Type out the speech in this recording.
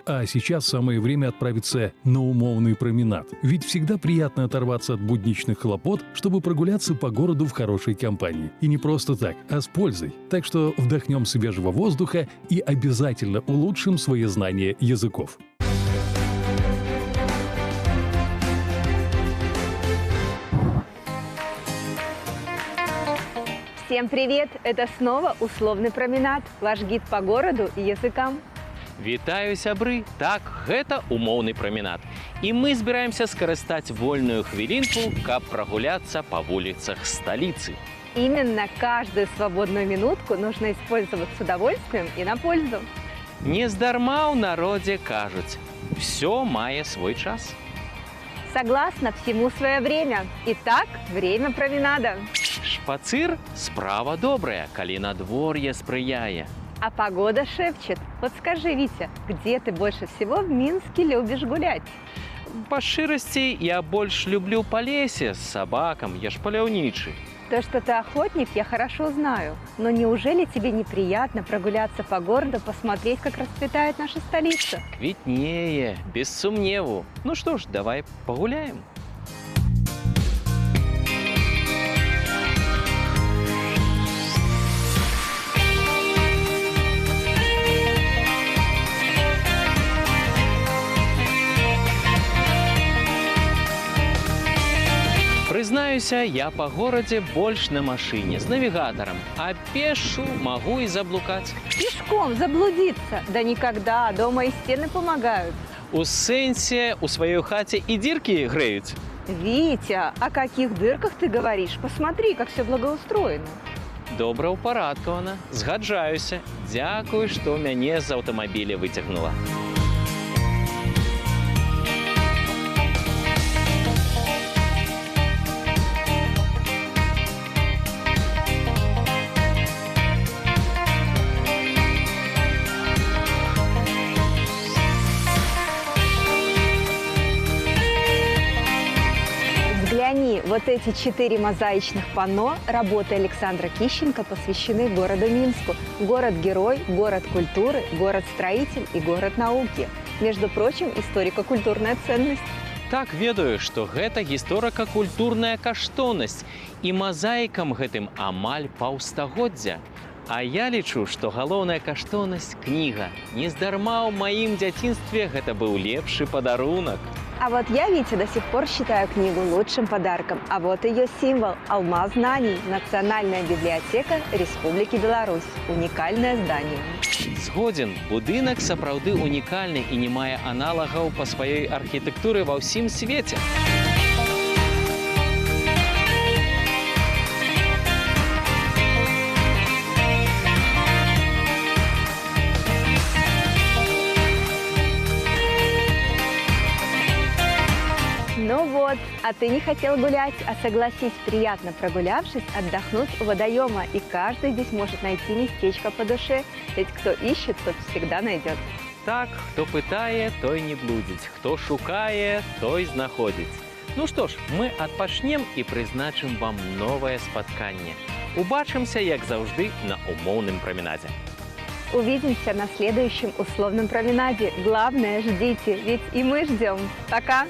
А сейчас самое время отправиться на умовный променад. Ведь всегда приятно оторваться от будничных хлопот, чтобы прогуляться по городу в хорошей компании. И не просто так, а с пользой. Так что вдохнем свежего воздуха и обязательно улучшим свои знания языков. Всем привет! Это снова «Условный променад», ваш гид по городу и языкам. Вітаю, сябры! Так, гэта умоўны праменад. І мы збіраемся скарыстаць вольную хвілінку, каб прагуляцца па вуліцах сталіцы. Именно каждую свободную минутку нужно использовать с удовольствием и на пользу. Нездарма ў народзе кажуць, всё мае свой час. Согласно, всему свое время. Итак, время променада. Шпацыр – справа добрая, калі надвор'е спрыяе. А погода шепчет. Вот скажи, Витя, где ты больше всего в Минске любишь гулять? Па шчырасці, я больш люблю па лесе з сабакам, я ж паляўнічы. То, что ты охотник, я хорошо знаю. Но неужели тебе неприятно прогуляться по городу, посмотреть, как расцветает наша столица? Квітнее, без сумневу. Ну что ж, давай погуляем. Прызнаюся, я па горадзе больш на машыне, з навігатором, а пешу могу и заблукаць. Пешком заблудиться? Да никогда, дома и стены помогают. У сэнсе, у сваёй хаце и дырки греюць. Витя, о каких дырках ты говоришь? Посмотри, как все благоустроено. Добра ўпарадкавана, згаджаюся. Дзякуй, што мяне з аўтамабіля выцягнула. Взгляни, вот эти 4 мозаичных панно работы Александра Кищенко посвящены городу Минску. Город-герой, город культуры, город-строитель и город науки. Между прочим, историко-культурная ценность. Так ведаю, што гэта гісторыка-культурная каштоўнасць, і мазаікам гэтым амаль паўстагоддзя. А я лічу, што галоўная каштоўнасць – кніга. Нездарма ў маім дзяцінстве гэта быў лепшы падарунак. А вот я, Витя, до сих пор считаю книгу лучшим подарком. А вот ее символ – алмаз знаний. Национальная библиотека Республики Беларусь. Уникальное здание. Згоден, будынак сапраўды унікальны і не мае аналагаў па сваёй архітэктуры ва ўсім свеце. Ну вот, а ты не хотел гулять, а согласись, приятно прогулявшись, отдохнуть у водоема. И каждый здесь может найти местечко по душе. Ведь кто ищет, тот всегда найдет. Так, хто пытае, той не блудзіць, хто шукае, той знаходзіць. Ну што ж, мы адпачнем і прызначым вам новае спатканне. Убачымся, як заўжды, на умоўным праменадзе. Увидимся на следующем условном променаде. Главное, ждите, ведь и мы ждем. Пока!